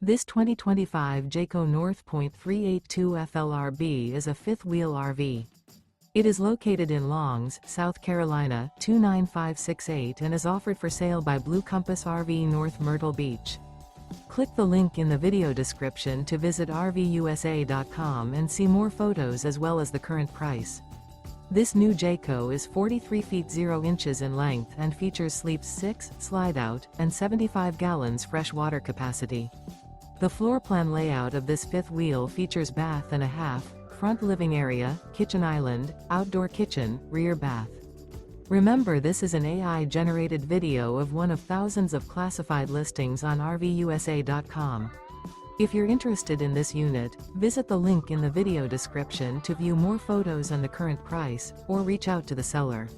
This 2025 Jayco North Point 382 FLRB is a fifth-wheel RV. It is located in Longs, South Carolina, 29568 and is offered for sale by Blue Compass RV North Myrtle Beach. Click the link in the video description to visit RVUSA.com and see more photos as well as the current price. This new Jayco is 43 feet 0 inches in length and features sleeps 6, slide-out, and 75 gallons fresh water capacity. The floor plan layout of this fifth wheel features bath and a half, front living area, kitchen island, outdoor kitchen, rear bath. Remember, this is an AI-generated video of one of thousands of classified listings on RVUSA.com. If you're interested in this unit, visit the link in the video description to view more photos and the current price, or reach out to the seller.